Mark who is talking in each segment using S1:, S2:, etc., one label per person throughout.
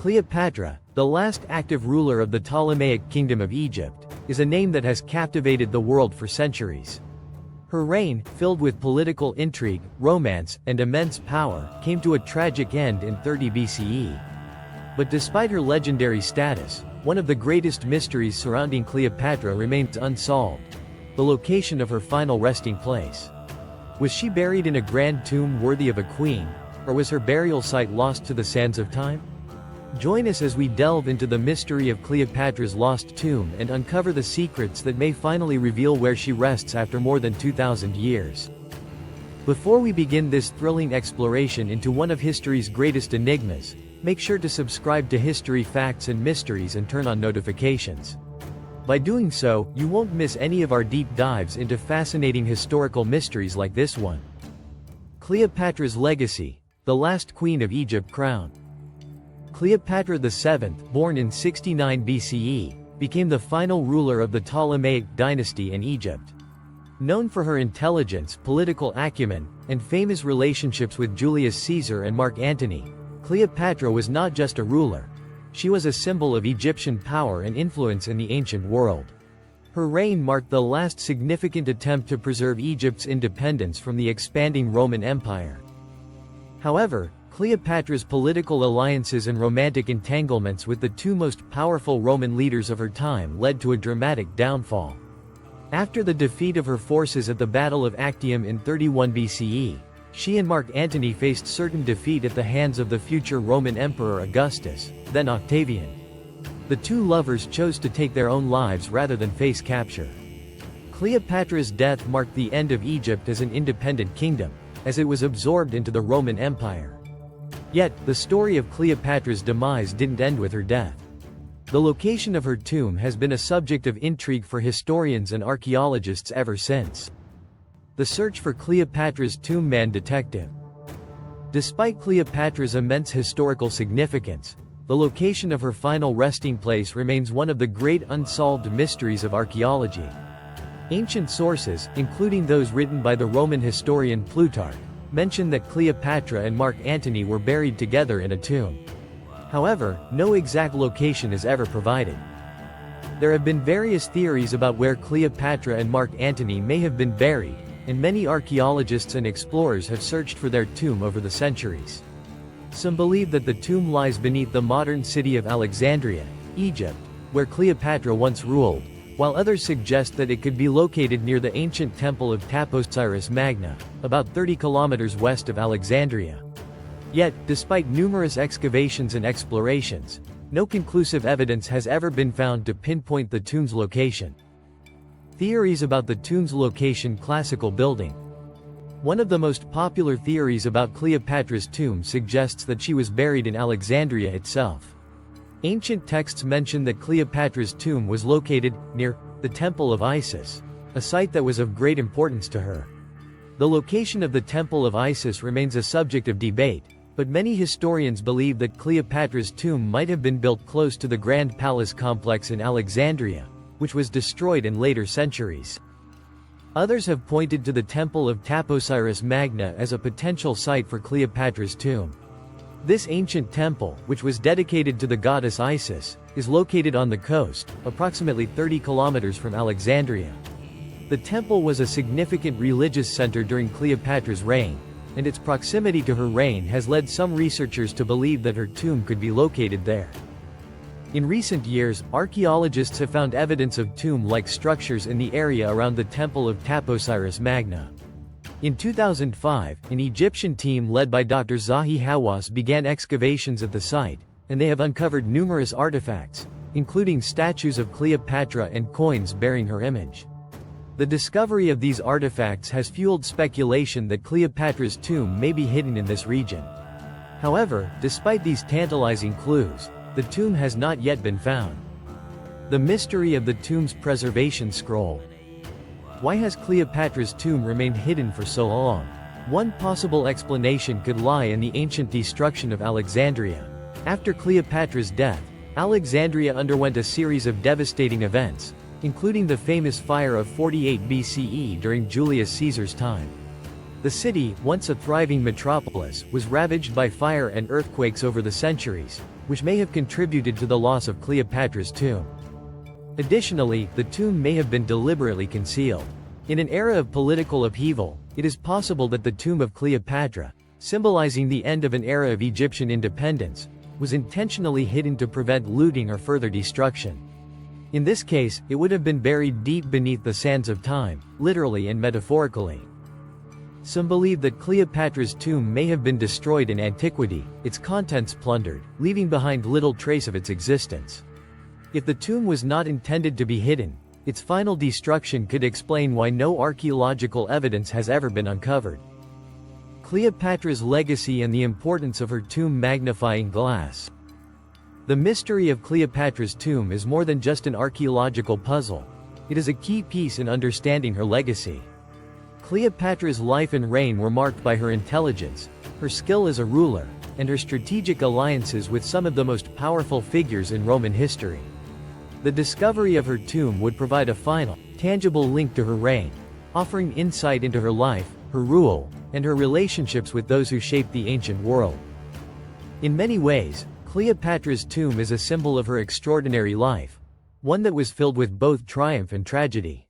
S1: Cleopatra, the last active ruler of the Ptolemaic Kingdom of Egypt, is a name that has captivated the world for centuries. Her reign, filled with political intrigue, romance, and immense power, came to a tragic end in 30 BCE. But despite her legendary status, one of the greatest mysteries surrounding Cleopatra remains unsolved: the location of her final resting place. Was she buried in a grand tomb worthy of a queen, or was her burial site lost to the sands of time? Join us as we delve into the mystery of Cleopatra's lost tomb and uncover the secrets that may finally reveal where she rests after more than 2,000 years. Before we begin this thrilling exploration into one of history's greatest enigmas, make sure to subscribe to History Facts and Mysteries and turn on notifications. By doing so, you won't miss any of our deep dives into fascinating historical mysteries like this one. Cleopatra's legacy, the last queen of Egypt crowned. Cleopatra VII, born in 69 BCE, became the final ruler of the Ptolemaic dynasty in Egypt. Known for her intelligence, political acumen, and famous relationships with Julius Caesar and Mark Antony, Cleopatra was not just a ruler. She was a symbol of Egyptian power and influence in the ancient world. Her reign marked the last significant attempt to preserve Egypt's independence from the expanding Roman Empire. However, Cleopatra's political alliances and romantic entanglements with the two most powerful Roman leaders of her time led to a dramatic downfall. After the defeat of her forces at the Battle of Actium in 31 BCE, she and Mark Antony faced certain defeat at the hands of the future Roman Emperor Augustus, then Octavian. The two lovers chose to take their own lives rather than face capture. Cleopatra's death marked the end of Egypt as an independent kingdom, as it was absorbed into the Roman Empire. Yet, the story of Cleopatra's demise didn't end with her death. The location of her tomb has been a subject of intrigue for historians and archaeologists ever since. The search for Cleopatra's tomb. Man detective. Despite Cleopatra's immense historical significance, the location of her final resting place remains one of the great unsolved mysteries of archaeology. Ancient sources, including those written by the Roman historian Plutarch, mention that Cleopatra and Mark Antony were buried together in a tomb. However, no exact location is ever provided. There have been various theories about where Cleopatra and Mark Antony may have been buried, and many archaeologists and explorers have searched for their tomb over the centuries. Some believe that the tomb lies beneath the modern city of Alexandria, Egypt, where Cleopatra once ruled, while others suggest that it could be located near the ancient temple of Taposiris Magna, about 30 kilometers west of Alexandria. Yet, despite numerous excavations and explorations, no conclusive evidence has ever been found to pinpoint the tomb's location. Theories about the tomb's location. Classical building. One of the most popular theories about Cleopatra's tomb suggests that she was buried in Alexandria itself. Ancient texts mention that Cleopatra's tomb was located near the Temple of Isis, a site that was of great importance to her. The location of the Temple of Isis remains a subject of debate, but many historians believe that Cleopatra's tomb might have been built close to the Grand Palace complex in Alexandria, which was destroyed in later centuries. Others have pointed to the Temple of Taposiris Magna as a potential site for Cleopatra's tomb. This ancient temple, which was dedicated to the goddess Isis, is located on the coast, approximately 30 kilometers from Alexandria. The temple was a significant religious center during Cleopatra's reign, and its proximity to her reign has led some researchers to believe that her tomb could be located there. In recent years, archaeologists have found evidence of tomb-like structures in the area around the Temple of Taposiris Magna. In 2005, an Egyptian team led by Dr. Zahi Hawass began excavations at the site, and they have uncovered numerous artifacts, including statues of Cleopatra and coins bearing her image. The discovery of these artifacts has fueled speculation that Cleopatra's tomb may be hidden in this region. However, despite these tantalizing clues, the tomb has not yet been found. The mystery of the tomb's preservation scroll. Why has Cleopatra's tomb remained hidden for so long? One possible explanation could lie in the ancient destruction of Alexandria. After Cleopatra's death, Alexandria underwent a series of devastating events, including the famous fire of 48 BCE during Julius Caesar's time. The city, once a thriving metropolis, was ravaged by fire and earthquakes over the centuries, which may have contributed to the loss of Cleopatra's tomb. Additionally, the tomb may have been deliberately concealed. In an era of political upheaval, it is possible that the tomb of Cleopatra, symbolizing the end of an era of Egyptian independence, was intentionally hidden to prevent looting or further destruction. In this case, it would have been buried deep beneath the sands of time, literally and metaphorically. Some believe that Cleopatra's tomb may have been destroyed in antiquity, its contents plundered, leaving behind little trace of its existence. If the tomb was not intended to be hidden, its final destruction could explain why no archaeological evidence has ever been uncovered. Cleopatra's legacy and the importance of her tomb magnifying glass. The mystery of Cleopatra's tomb is more than just an archaeological puzzle. It is a key piece in understanding her legacy. Cleopatra's life and reign were marked by her intelligence, her skill as a ruler, and her strategic alliances with some of the most powerful figures in Roman history. The discovery of her tomb would provide a final, tangible link to her reign, offering insight into her life, her rule, and her relationships with those who shaped the ancient world. In many ways, Cleopatra's tomb is a symbol of her extraordinary life, one that was filled with both triumph and tragedy.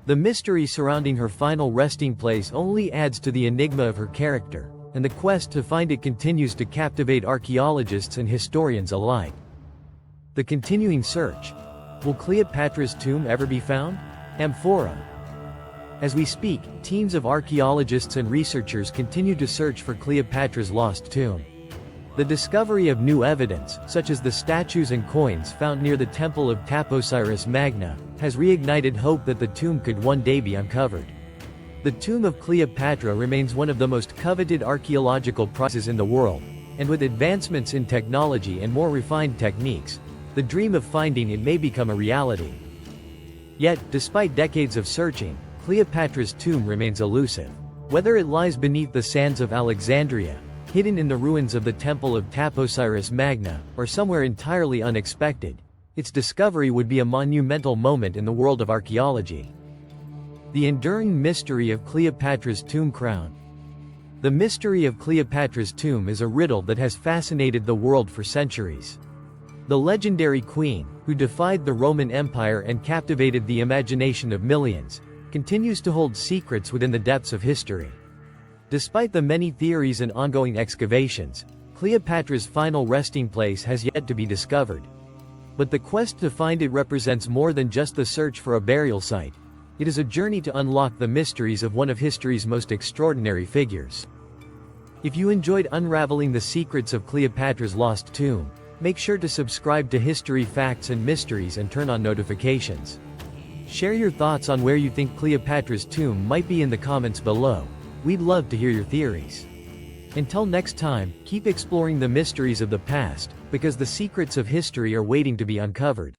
S1: The mystery surrounding her final resting place only adds to the enigma of her character, and the quest to find it continues to captivate archaeologists and historians alike. The continuing search. Will Cleopatra's tomb ever be found? Amphora. As we speak, teams of archaeologists and researchers continue to search for Cleopatra's lost tomb. The discovery of new evidence, such as the statues and coins found near the temple of Taposiris Magna, has reignited hope that the tomb could one day be uncovered. The tomb of Cleopatra remains one of the most coveted archaeological prizes in the world, and with advancements in technology and more refined techniques, the dream of finding it may become a reality. Yet, despite decades of searching, Cleopatra's tomb remains elusive. Whether it lies beneath the sands of Alexandria, hidden in the ruins of the temple of Taposiris Magna, or somewhere entirely unexpected, its discovery would be a monumental moment in the world of archaeology. The enduring mystery of Cleopatra's tomb crown. The mystery of Cleopatra's tomb is a riddle that has fascinated the world for centuries. The legendary queen, who defied the Roman Empire and captivated the imagination of millions, continues to hold secrets within the depths of history. Despite the many theories and ongoing excavations, Cleopatra's final resting place has yet to be discovered. But the quest to find it represents more than just the search for a burial site. It is a journey to unlock the mysteries of one of history's most extraordinary figures. If you enjoyed unraveling the secrets of Cleopatra's lost tomb, make sure to subscribe to History Facts and Mysteries and turn on notifications. Share your thoughts on where you think Cleopatra's tomb might be in the comments below. We'd love to hear your theories. Until next time, keep exploring the mysteries of the past, because the secrets of history are waiting to be uncovered.